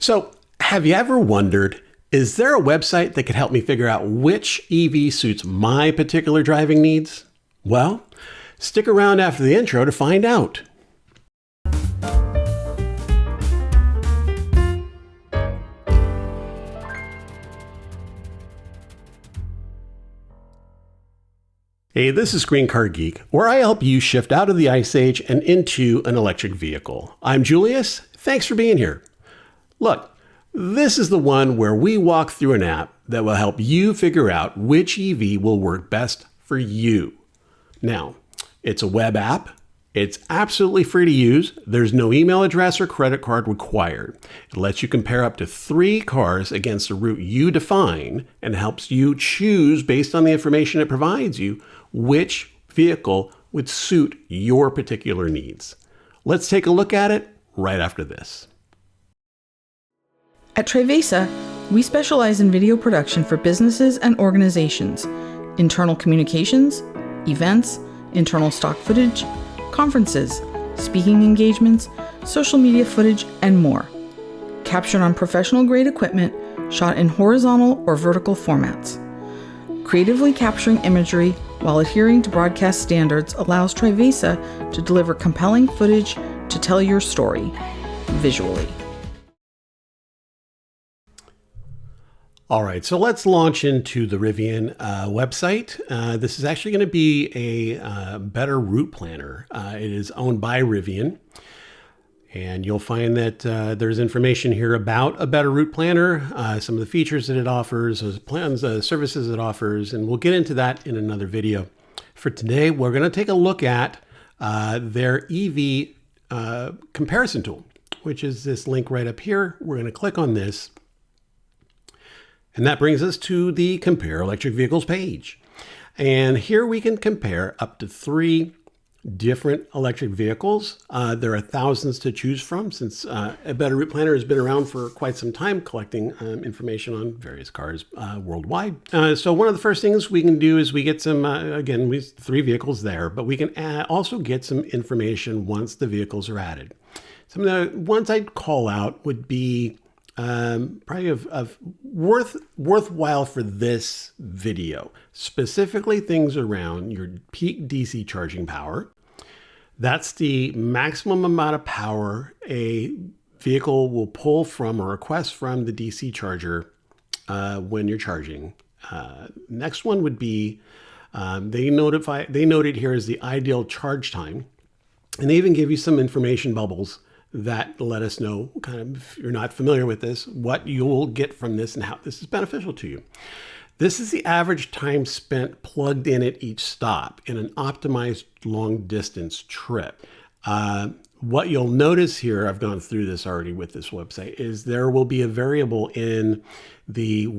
So, have you ever wondered, is there a website that could help me figure out which EV suits my particular driving needs? Well, stick around after the intro to find out. Hey, this is Green Car Geek, where I help you shift out of the Ice Age and into an electric vehicle. I'm Julius. Thanks for being here. Look, this is the one where we walk through an app that will help you figure out which EV will work best for you. Now, it's a web app. It's absolutely free to use. There's no email address or credit card required. It lets you compare up to 3 cars against a route you define and helps you choose, based on the information it provides you, which vehicle would suit your particular needs. Let's take a look at it right after this. At Trivesa, we specialize in video production for businesses and organizations, internal communications, events, internal stock footage, conferences, speaking engagements, social media footage, and more. Captured on professional-grade equipment, shot in horizontal or vertical formats. Creatively capturing imagery while adhering to broadcast standards allows Trivesa to deliver compelling footage to tell your story visually. All right, so let's launch into the Rivian website. This is actually going to be a better route planner. It is owned by Rivian, and you'll find that there's information here about a better route planner, some of the features that it offers, those plans, services it offers, and we'll get into that in another video. For today, we're going to take a look at their EV comparison tool, which is this link right up here. We're going to click on this. And that brings us to the Compare Electric Vehicles page. And here we can compare up to 3 different electric vehicles. There are thousands to choose from since a Better Route Planner has been around for quite some time, collecting information on various cars worldwide. So one of the first things we can do is we get some, again, we have 3 vehicles there, but we can also get some information once the vehicles are added. Some of the ones I'd call out would be probably worthwhile for this video, specifically things around your peak DC charging power. That's the maximum amount of power a vehicle will pull from or request from the DC charger when you're charging. Next one would be, they noted here as the ideal charge time, and they even give you some information bubbles that let us know, kind of, if you're not familiar with this, what you'll get from this and how this is beneficial to you. This is the average time spent plugged in at each stop in an optimized long distance trip. What you'll notice here, I've gone through this already with this website, is there will be a variable in the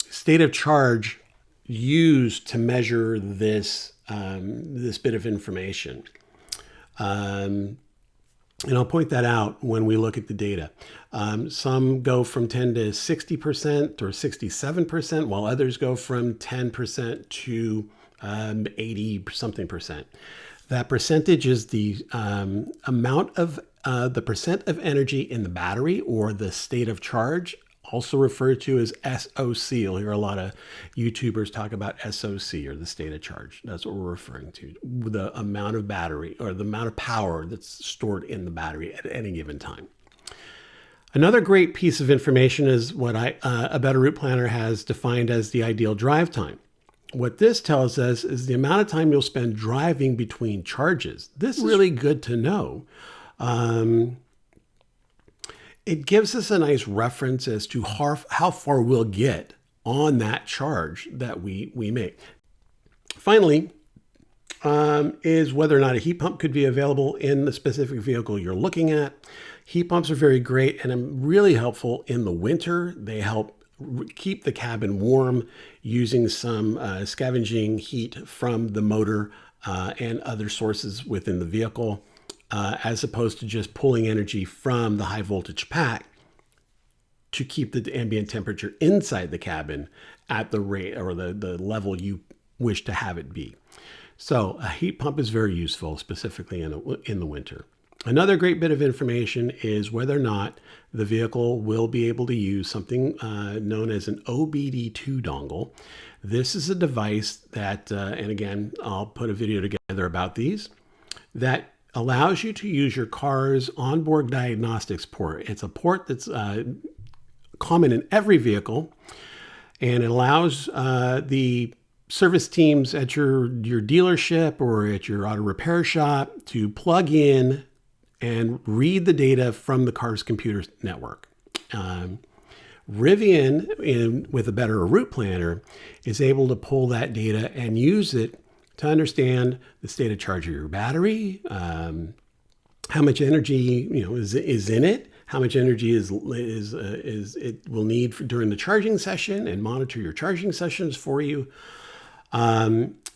state of charge used to measure this, this bit of information. And I'll point that out when we look at the data. Some go from 10 to 60% or 67%, while others go from 10% to 80 something percent. That percentage is the amount of the percent of energy in the battery, or the state of charge, also referred to as SOC. You'll hear a lot of YouTubers talk about SOC, or the state of charge. That's what we're referring to, the amount of battery or the amount of power that's stored in the battery at any given time. Another great piece of information is what a Better Route Planner has defined as the ideal drive time. What this tells us is the amount of time you'll spend driving between charges. This is really good to know. It gives us a nice reference as to how far we'll get on that charge that we make. Finally, is whether or not a heat pump could be available in the specific vehicle you're looking at. Heat pumps are very great and really helpful in the winter. They help keep the cabin warm using some scavenging heat from the motor and other sources within the vehicle. As opposed to just pulling energy from the high voltage pack to keep the ambient temperature inside the cabin at the rate or the level you wish to have it be. So a heat pump is very useful, specifically in the winter. Another great bit of information is whether or not the vehicle will be able to use something known as an OBD2 dongle. This is a device that, and again, I'll put a video together about these, that allows you to use your car's onboard diagnostics port. It's a port that's common in every vehicle, and it allows the service teams at your dealership or at your auto repair shop to plug in and read the data from the car's computer network. Rivian, with a better route planner, is able to pull that data and use it to understand the state of charge of your battery, how much energy is in it, how much energy is it will need during the charging session, and monitor your charging sessions for you.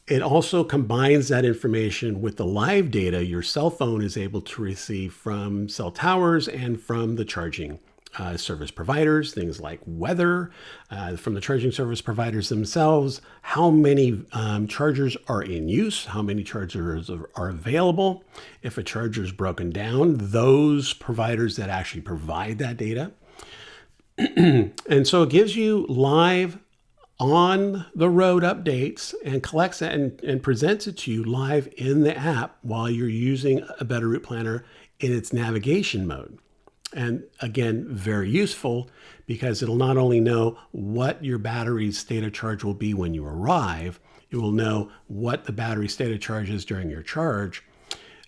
It also combines that information with the live data your cell phone is able to receive from cell towers and from the charging service providers, things like weather, from the charging service providers themselves, how many chargers are in use, how many chargers are available. If a charger is broken down, those providers that actually provide that data. And so it gives you live on the road updates and collects that and presents it to you live in the app while you're using a Better Route Planner in its navigation mode. And again, very useful because it'll not only know what your battery's state of charge will be when you arrive, it will know what the battery state of charge is during your charge,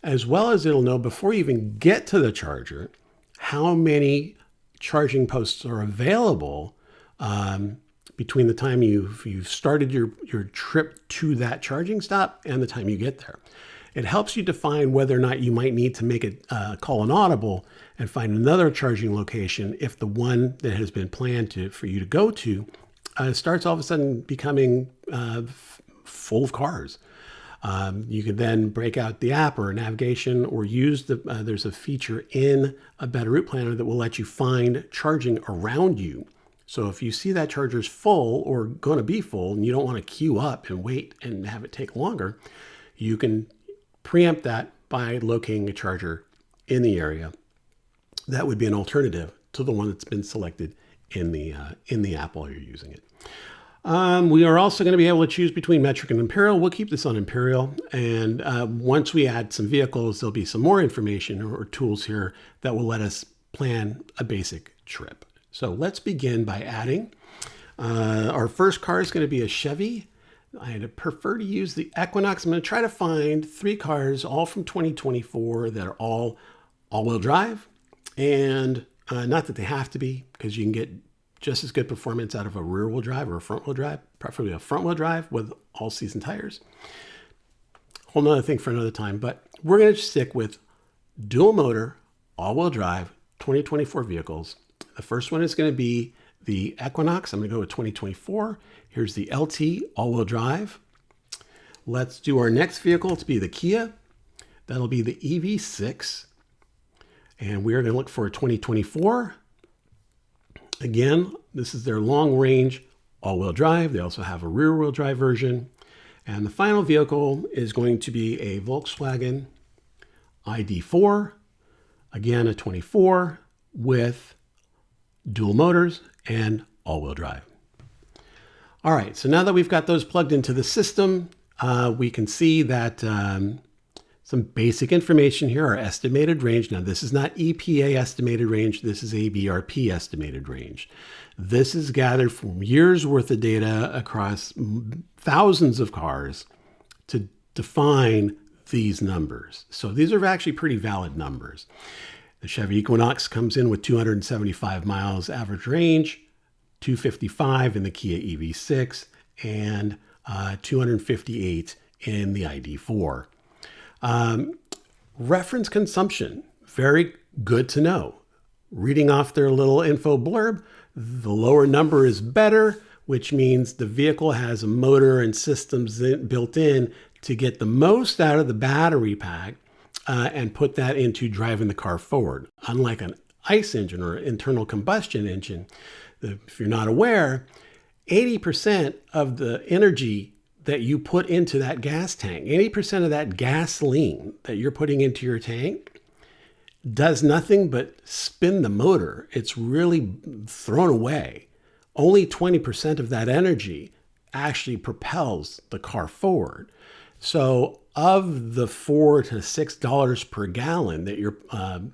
as well as it'll know before you even get to the charger, how many charging posts are available between the time you've started your trip to that charging stop and the time you get there. It helps you define whether or not you might need to make a call an audible and find another charging location if the one that has been planned for you to go to starts all of a sudden becoming full of cars. You could then break out the app or navigation or use there's a feature in a Better Route Planner that will let you find charging around you. So if you see that charger's full or going to be full and you don't want to queue up and wait and have it take longer, you can preempt that by locating a charger in the area. That would be an alternative to the one that's been selected in the app while you're using it. We are also going to be able to choose between metric and imperial. We'll keep this on imperial. And once we add some vehicles, there'll be some more information or tools here that will let us plan a basic trip. So let's begin by adding. Our first car is going to be a Chevy. I'd prefer to use the Equinox. I'm going to try to find 3 cars, all from 2024, that are all all-wheel drive. And not that they have to be, because you can get just as good performance out of a rear-wheel drive or a front-wheel drive, preferably a front-wheel drive with all-season tires. Whole nother thing for another time, but we're going to stick with dual motor, all-wheel drive, 2024 vehicles. The first one is going to be the Equinox. I'm going to go with 2024. Here's the LT all-wheel drive. Let's do our next vehicle to be the Kia. That'll be the EV6. And we are going to look for a 2024. Again, this is their long-range all-wheel drive. They also have a rear-wheel drive version. And the final vehicle is going to be a Volkswagen ID4. Again, a 24 with dual motors and all-wheel drive. All right, so now that we've got those plugged into the system, we can see that some basic information here, our estimated range. Now, this is not EPA estimated range. This is ABRP estimated range. This is gathered from years worth of data across thousands of cars to define these numbers. So these are actually pretty valid numbers. The Chevy Equinox comes in with 275 miles average range, 255 in the Kia EV6, and 258 in the ID4. Reference consumption, very good to know. Reading off their little info blurb, the lower number is better, which means the vehicle has a motor and systems built in to get the most out of the battery pack and put that into driving the car forward. Unlike an ICE engine or internal combustion engine, if you're not aware, 80% of the energy that you put into that gas tank, 80% of that gasoline that you're putting into your tank does nothing but spin the motor. It's really thrown away. Only 20% of that energy actually propels the car forward. So of the $4 to $6 per gallon that you're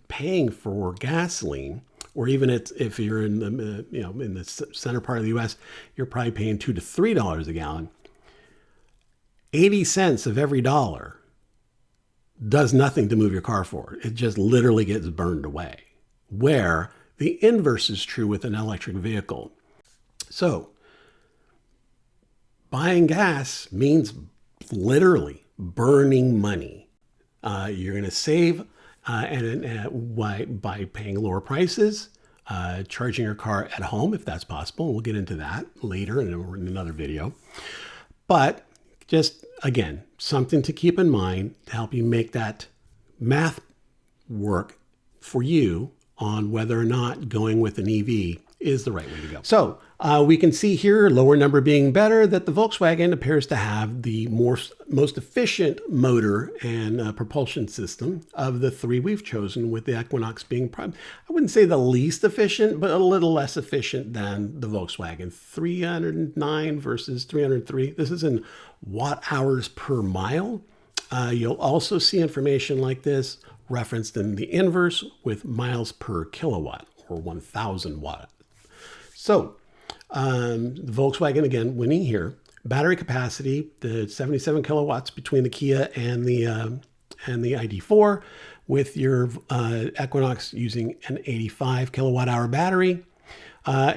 paying for gasoline, or even if you're in the in the center part of the U.S., you're probably paying $2 to $3 a gallon. 80 cents of every dollar does nothing to move your car forward. It just literally gets burned away. Where the inverse is true with an electric vehicle. So buying gas means literally burning money. You're going to save by paying lower prices, charging your car at home if that's possible. We'll get into that later in another video. But just, again, something to keep in mind to help you make that math work for you on whether or not going with an EV is the right way to go. So we can see here, lower number being better, that the Volkswagen appears to have the most efficient motor and propulsion system of the three we've chosen, with the Equinox being, I wouldn't say the least efficient, but a little less efficient than the Volkswagen. 309 versus 303. This is in watt hours per mile. You'll also see information like this referenced in the inverse with miles per kilowatt, or 1,000 watt. So the Volkswagen, again, winning here. Battery capacity, the 77 kilowatts between the Kia and the ID4, with your Equinox using an 85 kilowatt hour battery.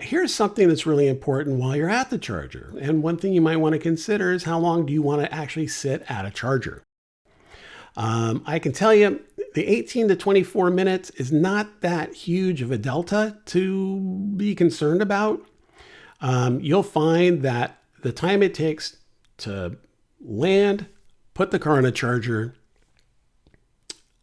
Here's something that's really important while you're at the charger. And one thing you might want to consider is how long do you want to actually sit at a charger? I can tell you the 18 to 24 minutes is not that huge of a delta to be concerned about. You'll find that the time it takes to land, put the car on a charger,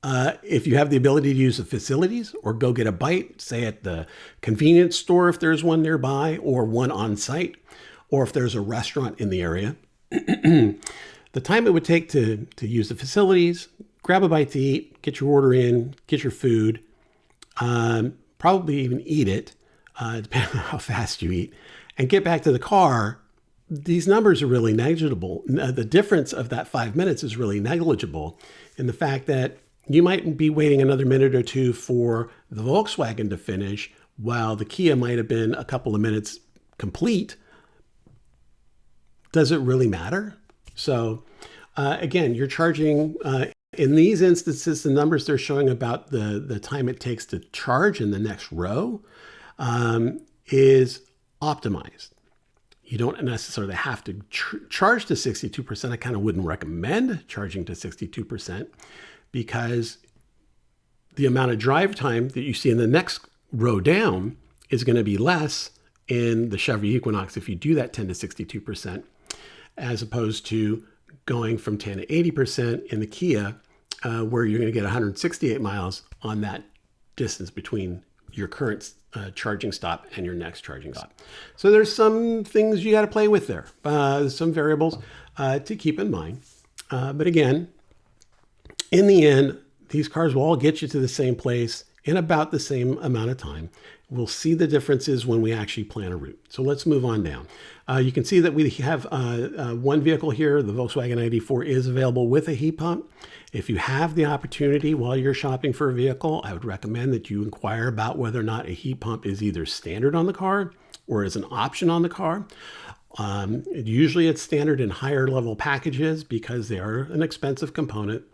if you have the ability to use the facilities or go get a bite, say at the convenience store if there's one nearby, or one on site, or if there's a restaurant in the area, the time it would take to use the facilities, grab a bite to eat, get your order in, get your food, probably even eat it, depending on how fast you eat, and get back to the car, these numbers are really negligible. The difference of that 5 minutes is really negligible in the fact that you might be waiting another minute or two for the Volkswagen to finish, while the Kia might have been a couple of minutes complete. Does it really matter? So again, you're charging, in these instances, the numbers they're showing about the time it takes to charge in the next row is optimized. You don't necessarily have to charge to 62%. I kind of wouldn't recommend charging to 62% because the amount of drive time that you see in the next row down is going to be less in the Chevy Equinox if you do that 10 to 62%, as opposed to going from 10 to 80% in the Kia, where you're going to get 168 miles on that distance between your current charging stop and your next charging stop. So there's some things you got to play with there, some variables to keep in mind. But again, in the end, these cars will all get you to the same place in about the same amount of time. We'll see the differences when we actually plan a route. So let's move on down. You can see that we have one vehicle here. The Volkswagen ID4 is available with a heat pump. If you have the opportunity while you're shopping for a vehicle, I would recommend that you inquire about whether or not a heat pump is either standard on the car or is an option on the car. Usually it's standard in higher level packages because they are an expensive component.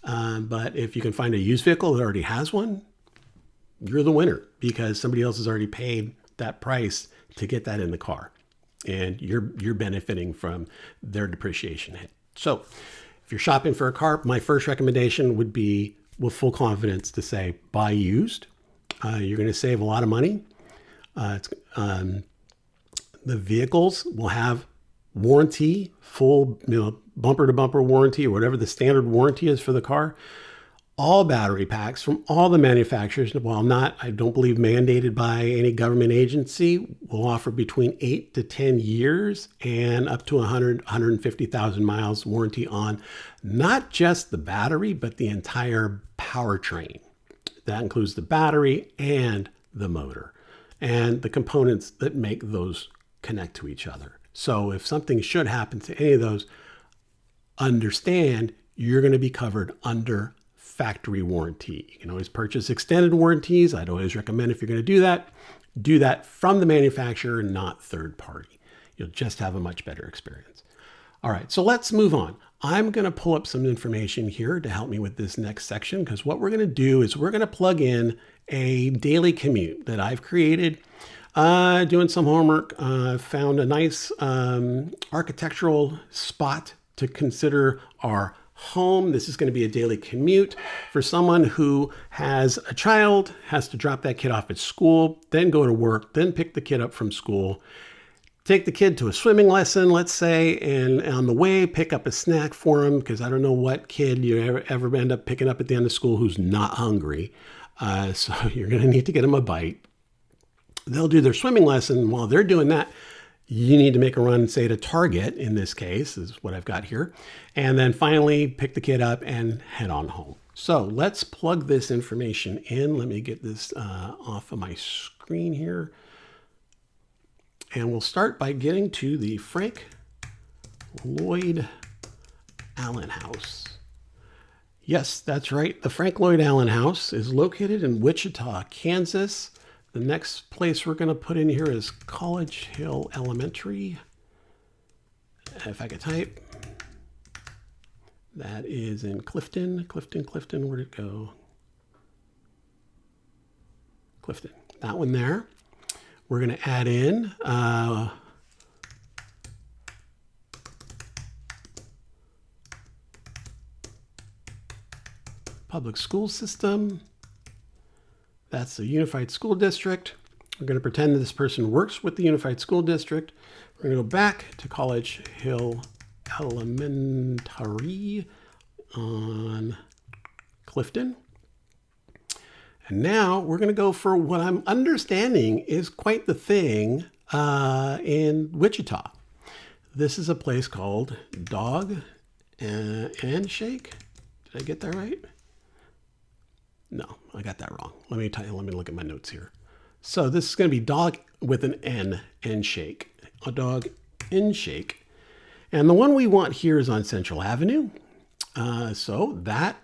But if you can find a used vehicle that already has one, you're the winner because somebody else has already paid that price to get that in the car, and you're benefiting from their depreciation hit. So if you're shopping for a car, my first recommendation would be with full confidence to say buy used. You're going to save a lot of money. The vehicles will have warranty, full bumper to bumper warranty, or whatever the standard warranty is for the car. All battery packs from all the manufacturers, while not, I don't believe, mandated by any government agency, will offer between 8 to 10 years and up to 150,000 miles warranty on not just the battery, but the entire powertrain. That includes the battery and the motor and the components that make those connect to each other. So if something should happen to any of those, understand you're going to be covered under factory warranty. You can always purchase extended warranties. I'd always recommend, if you're going to do that from the manufacturer, not third party. You'll just have a much better experience. All right, so let's move on. I'm going to pull up some information here to help me with this next section, because what we're going to do is we're going to plug in a daily commute that I've created. Doing some homework, found a nice architectural spot to consider our home. This is going to be a daily commute for someone who has a child, has to drop that kid off at school, then go to work, then pick the kid up from school, take the kid to a swimming lesson, let's say, and on the way, pick up a snack for him, because I don't know what kid you ever end up picking up at the end of school who's not hungry. So you're going to need to get them a bite. They'll do their swimming lesson. While they're doing that, you need to make a run, say, to Target, in this case, is what I've got here. And then finally pick the kid up and head on home. So let's plug this information in. Let me get this off of my screen here. And we'll start by getting to the Frank Lloyd Allen House. Yes, that's right. The Frank Lloyd Allen House is located in Wichita, Kansas. The next place we're going to put in here is College Hill Elementary. If I could type. That is in Clifton. Clifton, where'd it go? Clifton, that one there. We're going to add in public school system. That's the Unified School District. We're going to pretend that this person works with the Unified School District. We're going to go back to College Hill Elementary on Clifton. And now we're going to go for what I'm understanding is quite the thing in Wichita. This is a place called Dog and Shake. Did I get that right? No, I got that wrong. Let me look at my notes here. So this is going to be Dog with an N and Shake. A Dog and Shake. And the one we want here is on Central Avenue. So that,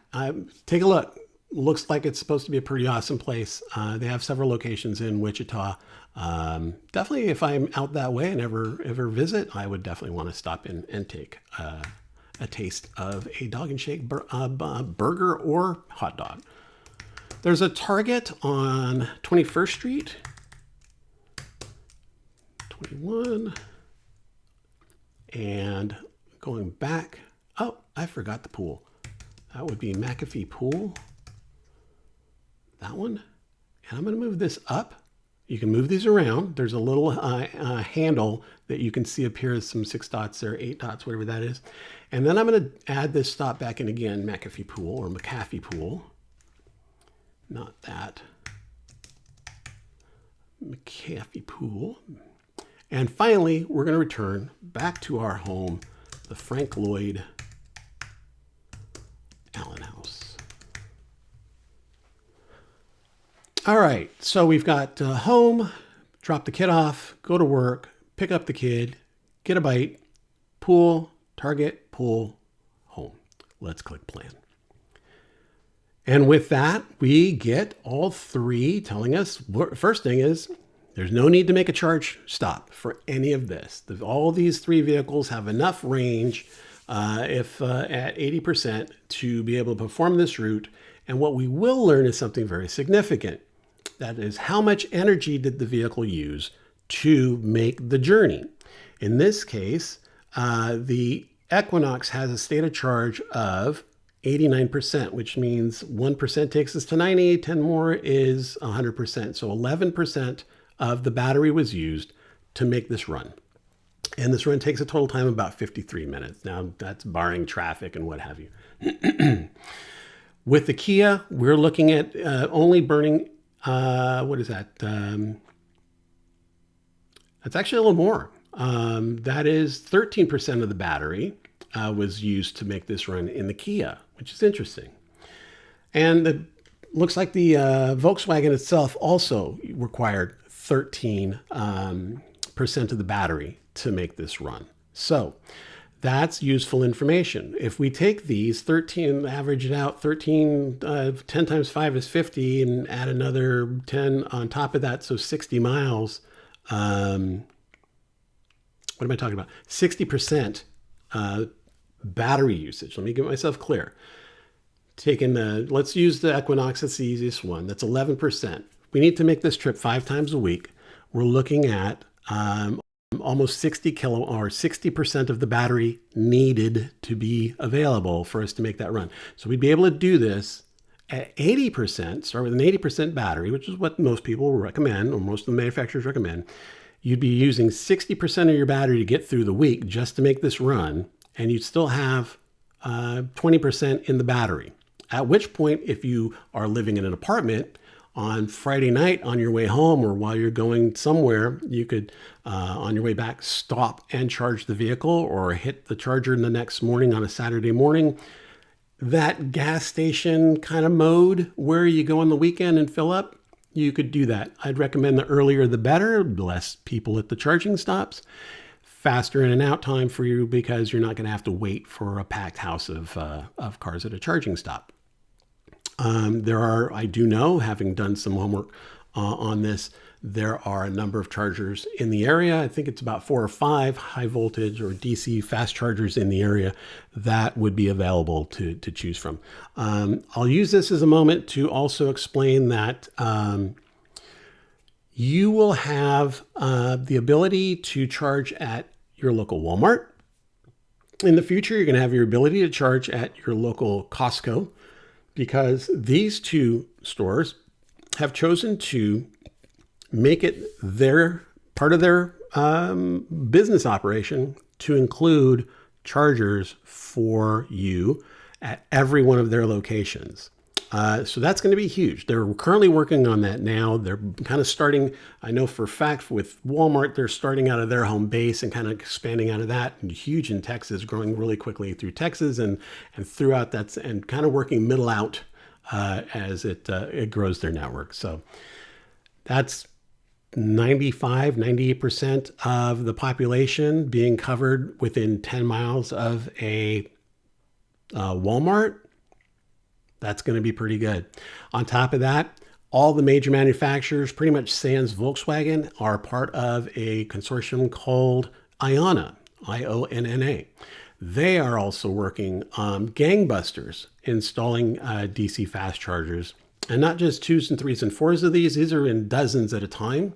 take a look. Looks like it's supposed to be a pretty awesome place. They have several locations in Wichita. Definitely, if I'm out that way and ever visit, I would definitely want to stop in and take a taste of a Dog and Shake burger or hot dog. There's a Target on 21st Street. 21. And going back, oh, I forgot the pool. That would be McAfee Pool. That one. And I'm going to move this up. You can move these around. There's a little handle that you can see appears some 6 dots there, 8 dots, whatever that is. And then I'm going to add this stop back in again, McAfee Pool or McAfee Pool. Not that. McAfee Pool. And finally, we're going to return back to our home, the Frank Lloyd Allen House. All right, so we've got home, drop the kid off, go to work, pick up the kid, get a bite, pool, Target, pool, home. Let's click plan. And with that, we get all three telling us, first thing is, there's no need to make a charge stop for any of this. All these 3 vehicles have enough range if at 80% to be able to perform this route. And what we will learn is something very significant. That is, how much energy did the vehicle use to make the journey? In this case, the Equinox has a state of charge of 89%, which means 1% takes us to 90, 10 more is 100%. So 11% of the battery was used to make this run. And this run takes a total time of about 53 minutes. Now, that's barring traffic and what have you. With the Kia, we're looking at only burning, what is that? That's actually a little more. That is 13% of the battery was used to make this run in the Kia, which is interesting. And the Looks like the Volkswagen itself also required 13% of the battery to make this run. So that's useful information. If we take these 13, average it out, 10 times 5 is 50, and add another 10 on top of that, so 60 miles. What am I talking about? 60% battery usage. Let me get myself clear. Let's use the Equinox. That's the easiest one. That's 11%. We need to make this trip 5 times a week. We're looking at almost 60% of the battery needed to be available for us to make that run. So we'd be able to do this at 80%, start with an 80% battery, which is what most people recommend, or most of the manufacturers recommend. You'd be using 60% of your battery to get through the week just to make this run, and you'd still have 20% in the battery. At which point, if you are living in an apartment on Friday night on your way home or while you're going somewhere, you could, on your way back, stop and charge the vehicle or hit the charger in the next morning on a Saturday morning. That gas station kind of mode where you go on the weekend and fill up, you could do that. I'd recommend the earlier the better, less people at the charging stops. Faster in and out time for you because you're not going to have to wait for a packed house of cars at a charging stop. I do know, having done some homework on this, there are a number of chargers in the area. I think it's about 4 or 5 high voltage or DC fast chargers in the area that would be available to choose from. I'll use this as a moment to also explain that you will have the ability to charge at your local Walmart. In the future, you're going to have your ability to charge at your local Costco, because these two stores have chosen to make it their part of their business operation to include chargers for you at every one of their locations. So that's going to be huge. They're currently working on that now. They're kind of starting, I know for a fact with Walmart, they're starting out of their home base and kind of expanding out of that. And huge in Texas, growing really quickly through Texas and throughout that, and kind of working middle out as it grows their network. So that's 98% of the population being covered within 10 miles of a Walmart. That's going to be pretty good. On top of that, all the major manufacturers, pretty much sans Volkswagen, are part of a consortium called IONNA, IONNA. They are also working on gangbusters, installing DC fast chargers, and not just 2s and 3s and 4s of these. These are in dozens at a time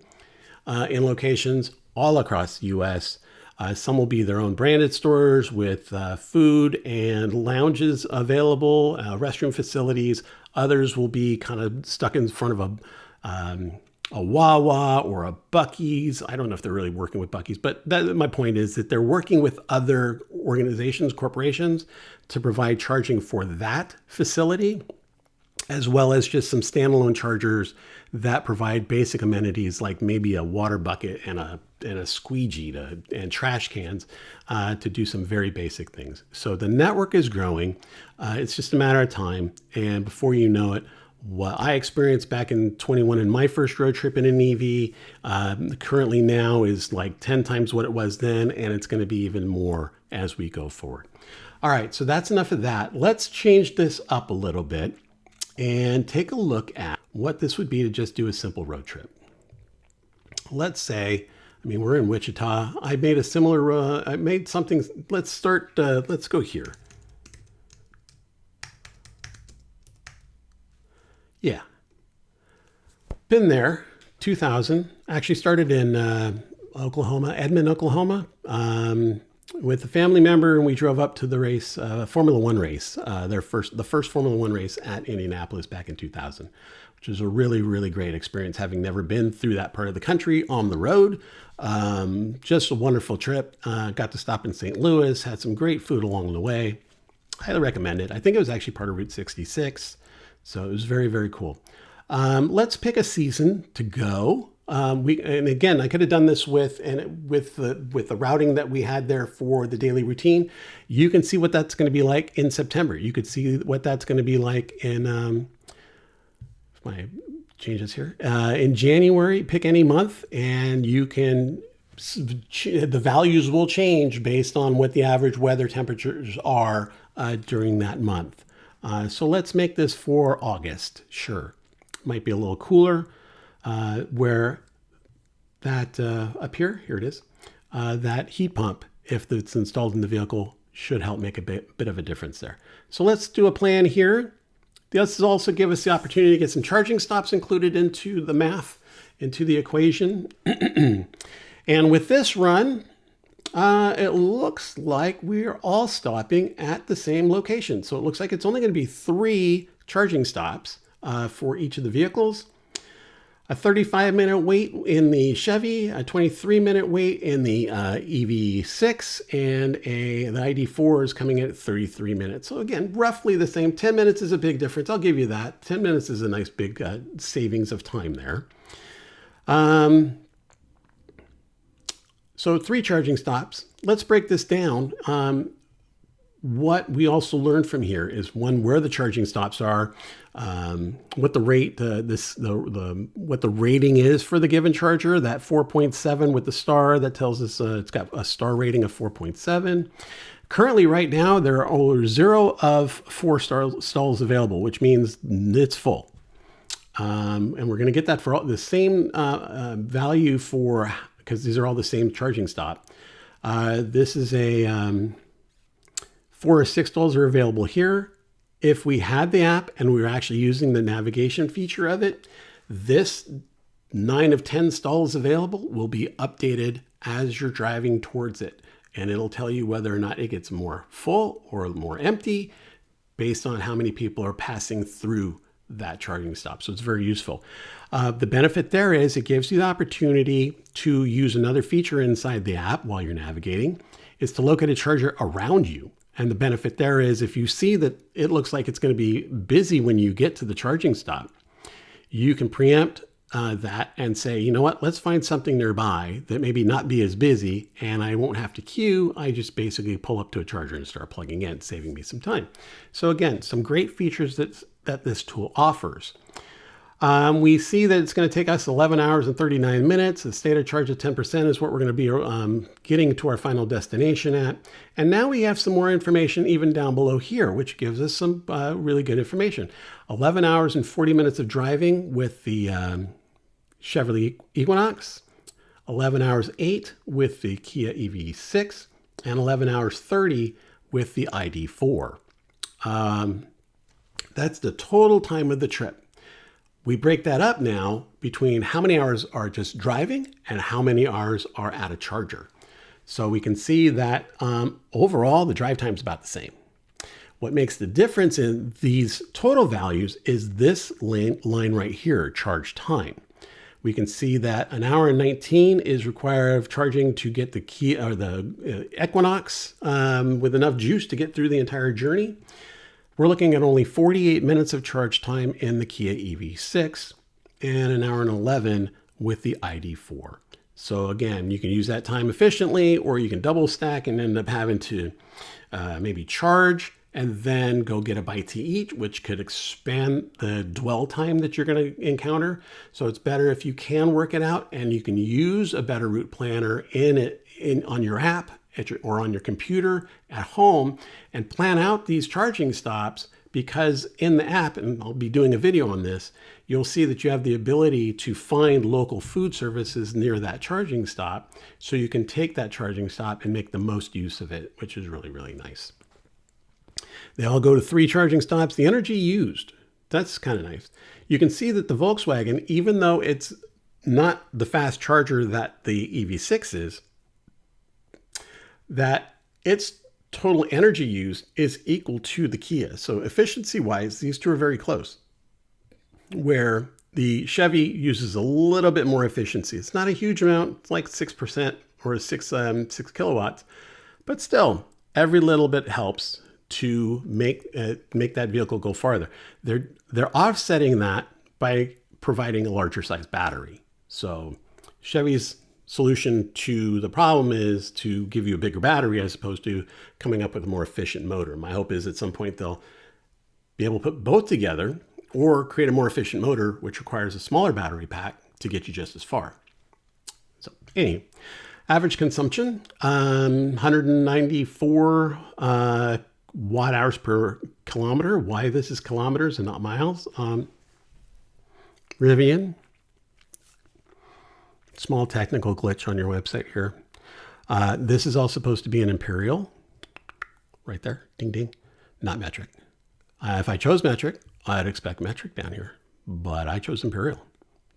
in locations all across the U.S. Some will be their own branded stores with food and lounges available, restroom facilities. Others will be kind of stuck in front of a Wawa or a Buc-ee's. I don't know if they're really working with Buc-ee's, but my point is that they're working with other organizations, corporations, to provide charging for that facility, as well as just some standalone chargers that provide basic amenities like maybe a water bucket and a squeegee and trash cans to do some very basic things. So the network is growing. It's just a matter of time. And before you know it, what I experienced back in 21 in my first road trip in an EV, currently now is like 10 times what it was then, and it's going to be even more as we go forward. All right, so that's enough of that. Let's change this up a little bit and take a look at what this would be to just do a simple road trip. Let's say, we're in Wichita. I made a similar, I made something, let's go here. Yeah. Been there, 2000. Actually started in Oklahoma, Edmond, Oklahoma, with a family member, and we drove up to the race, Formula One race, the first Formula One race at Indianapolis back in 2000, which was a really, really great experience, having never been through that part of the country on the road. Just a wonderful trip. Got to stop in St. Louis, had some great food along the way. Highly recommend it. I think it was actually part of Route 66. So it was very, very cool. Let's pick a season to go. And again, I could have done this with the routing that we had there for the daily routine. You can see what that's going to be like in September. You could see what that's going to be like in my changes here. In January, pick any month, and you can, the values will change based on what the average weather temperatures are during that month. So let's make this for August. Sure, might be a little cooler. Where that up here it is, that heat pump, if it's installed in the vehicle, should help make a bit of a difference there. So let's do a plan here. This will also give us the opportunity to get some charging stops included into the math, into the equation. And with this run, it looks like we're all stopping at the same location. So it looks like it's only going to be 3 charging stops for each of the vehicles. A 35-minute wait in the Chevy, a 23-minute wait in the EV6, and the ID4 is coming in at 33 minutes. So again, roughly the same. 10 minutes is a big difference. I'll give you that. 10 minutes is a nice big savings of time there. So 3 charging stops. Let's break this down. What we also learned from here is, one, where the charging stops are, what the rate, what the rating is for the given charger. That 4.7 with the star, that tells us it's got a star rating of 4.7. Currently, right now, there are only 0 of 4 stalls available, which means it's full. And we're going to get that for the same value because these are all the same charging stop. This is a 4 or 6 stalls are available here. If we had the app and we were actually using the navigation feature of it, this 9 of 10 stalls available will be updated as you're driving towards it. And it'll tell you whether or not it gets more full or more empty based on how many people are passing through that charging stop. So it's very useful. The benefit there is it gives you the opportunity to use another feature inside the app while you're navigating, is to locate a charger around you. And the benefit there is, if you see that it looks like it's going to be busy when you get to the charging stop, you can preempt that and say, you know what, let's find something nearby that maybe not be as busy, and I won't have to queue. I just basically pull up to a charger and start plugging in, saving me some time. So again, some great features that this tool offers. We see that it's going to take us 11 hours and 39 minutes. The state of charge of 10% is what we're going to be getting to our final destination at. And now we have some more information even down below here, which gives us some really good information. 11 hours and 40 minutes of driving with the Chevrolet Equinox, 11 hours 8 with the Kia EV6, and 11 hours 30 with the ID4. That's the total time of the trip. We break that up now between how many hours are just driving and how many hours are at a charger. So we can see that overall, the drive time is about the same. What makes the difference in these total values is this line right here, charge time. We can see that 1 hour and 19 is required of charging to get the Kia or the Equinox with enough juice to get through the entire journey. We're looking at only 48 minutes of charge time in the Kia EV6 and 1 hour and 11 with the ID4. So again, you can use that time efficiently, or you can double stack and end up having to maybe charge and then go get a bite to eat, which could expand the dwell time that you're going to encounter. So it's better if you can work it out, and you can use a better route planner on your app or on your computer at home and plan out these charging stops, because in the app, and I'll be doing a video on this, you'll see that you have the ability to find local food services near that charging stop, so you can take that charging stop and make the most use of it, which is really, really nice. They all go to 3 charging stops. The energy used, that's kind of nice. You can see that the Volkswagen, even though it's not the fast charger that the EV6 is, that its total energy use is equal to the Kia. So efficiency-wise, these two are very close, where the Chevy uses a little bit more efficiency. It's not a huge amount, it's like 6% or 6 kilowatts, but still, every little bit helps to make that vehicle go farther. They're offsetting that by providing a larger size battery. So Chevy's solution to the problem is to give you a bigger battery as opposed to coming up with a more efficient motor. My hope is at some point they'll be able to put both together, or create a more efficient motor, which requires a smaller battery pack to get you just as far. So anyway, average consumption, 194 watt hours per kilometer. Why this is kilometers and not miles. Rivian, small technical glitch on your website here. This is all supposed to be an imperial, right there, ding, ding, not metric. If I chose metric, I'd expect metric down here, but I chose imperial.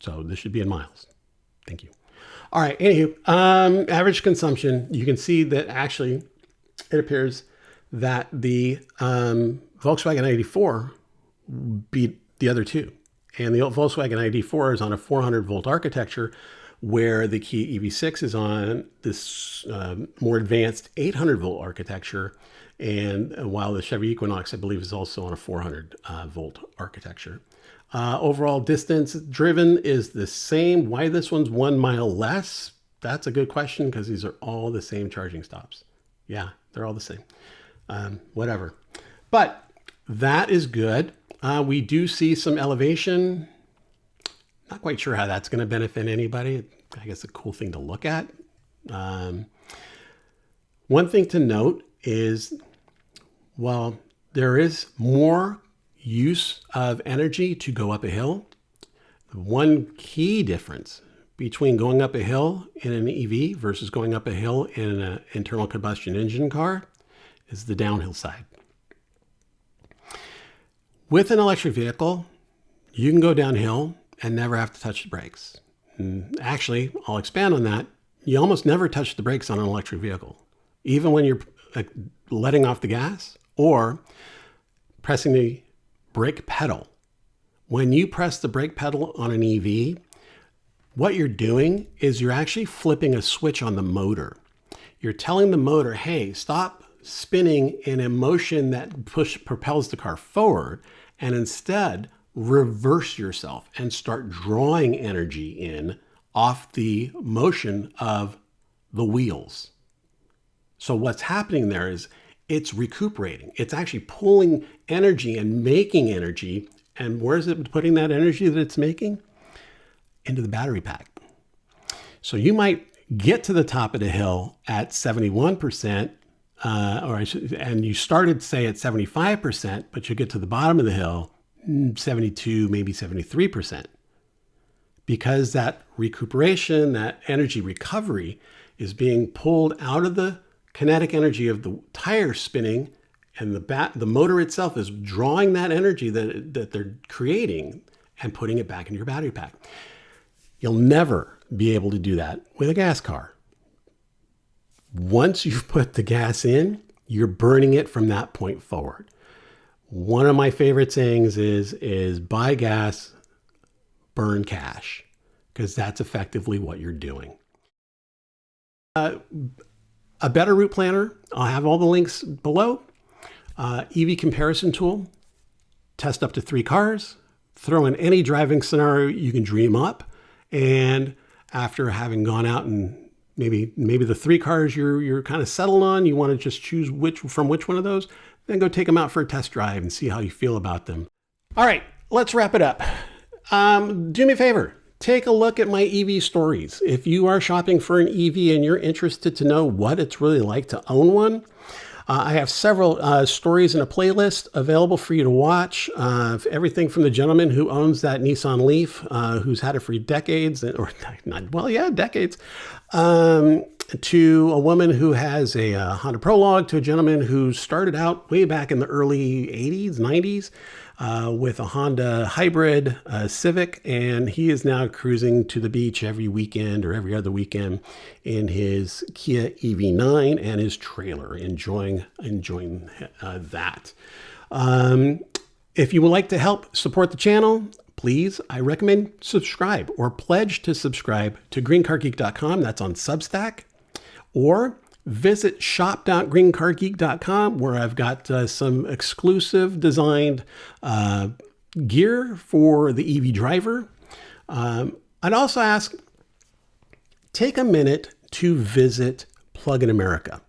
So this should be in miles. Thank you. All right, anywho, average consumption, you can see that actually it appears that the Volkswagen ID4 beat the other two. And the Volkswagen ID4 is on a 400 volt architecture, where the Kia EV6 is on this more advanced 800 volt architecture. And while the Chevy Equinox, I believe, is also on a 400 volt architecture. Overall distance driven is the same. Why this one's 1 mile less? That's a good question, because these are all the same charging stops. Yeah, they're all the same. Whatever. But that is good. We do see some elevation. Not quite sure how that's going to benefit anybody. I guess a cool thing to look at. One thing to note is, while there is more use of energy to go up a hill, the one key difference between going up a hill in an EV versus going up a hill in an internal combustion engine car is the downhill side. With an electric vehicle, you can go downhill and never have to touch the brakes. And actually, I'll expand on that. You almost never touch the brakes on an electric vehicle, even when you're letting off the gas or pressing the brake pedal. When you press the brake pedal on an EV, what you're doing is you're actually flipping a switch on the motor. You're telling the motor, hey, stop spinning in a motion that propels the car forward, and instead reverse yourself and start drawing energy in off the motion of the wheels. So what's happening there is it's recuperating. It's actually pulling energy and making energy. And where is it putting that energy that it's making? Into the battery pack. So you might get to the top of the hill at 71%, and you started, say, at 75%, but you get to the bottom of the hill, 72, maybe 73%. Because that recuperation, that energy recovery is being pulled out of the kinetic energy of the tire spinning, and the motor itself is drawing that energy that they're creating and putting it back into your battery pack. You'll never be able to do that with a gas car. Once you've put the gas in, you're burning it from that point forward. One of my favorite sayings is buy gas, burn cash, because that's effectively what you're doing. A better route planner, I'll have all the links below. EV comparison tool, test up to 3 cars, throw in any driving scenario you can dream up, and after having gone out and maybe the 3 cars you're kind of settled on, you want to just choose which one of those, then go take them out for a test drive and see how you feel about them. All right, let's wrap it up. Do me a favor. Take a look at my EV stories. If you are shopping for an EV and you're interested to know what it's really like to own one, I have several stories in a playlist available for you to watch. Everything from the gentleman who owns that Nissan Leaf, who's had it for decades, decades, to a woman who has a Honda Prologue, to a gentleman who started out way back in the early 80s, 90s, with a Honda hybrid Civic, and he is now cruising to the beach every weekend or every other weekend in his Kia EV9 and his trailer, enjoying that. If you would like to help support the channel, please, I recommend subscribe or pledge to subscribe to greencargeek.com. That's on Substack. Or visit shop.greencargeek.com, where I've got some exclusive designed gear for the EV driver. I'd also ask, take a minute to visit Plug in America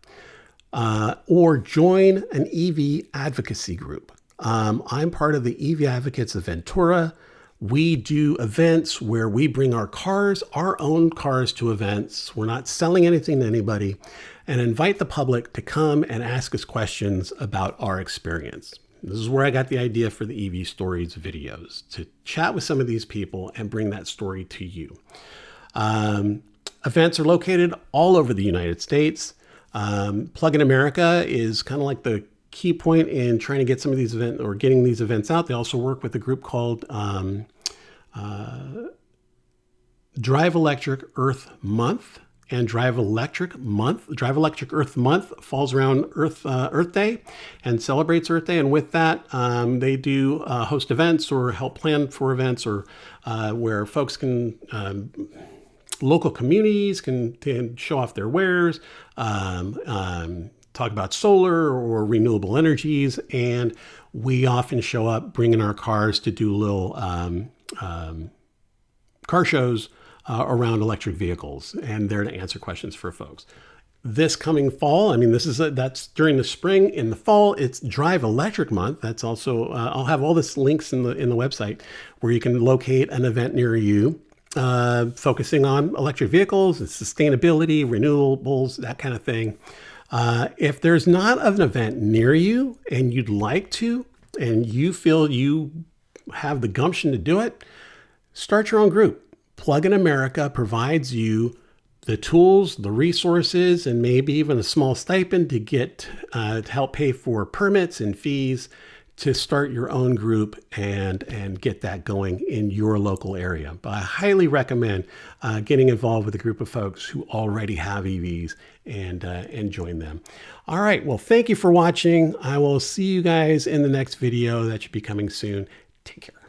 or join an EV advocacy group. I'm part of the EV Advocates of Ventura. We do events where we bring our cars, our own cars to events. We're not selling anything to anybody, and invite the public to come and ask us questions about our experience. This is where I got the idea for the EV Stories videos, to chat with some of these people and bring that story to you. Events are located all over the United States. Plug in America is kind of like the key point in trying to get some of these events or getting these events out. They also work with a group called Drive Electric Earth Month. And Drive Electric Earth Month falls around Earth Day and celebrates Earth Day. And with that, they do host events or help plan for events, or where folks can, local communities can show off their wares, talk about solar or renewable energies. And we often show up bringing our cars to do little car shows around electric vehicles, and there to answer questions for folks. This coming fall, that's during the spring. In the fall, it's Drive Electric Month. That's also, I'll have all this links in the website where you can locate an event near you, focusing on electric vehicles and sustainability, renewables, that kind of thing. If there's not an event near you and you'd like to, and you feel you have the gumption to do it, start your own group. Plug in America provides you the tools, the resources, and maybe even a small stipend to get to help pay for permits and fees to start your own group and get that going in your local area. But I highly recommend getting involved with a group of folks who already have EVs and join them. All right, well, thank you for watching. I will see you guys in the next video that should be coming soon. Take care.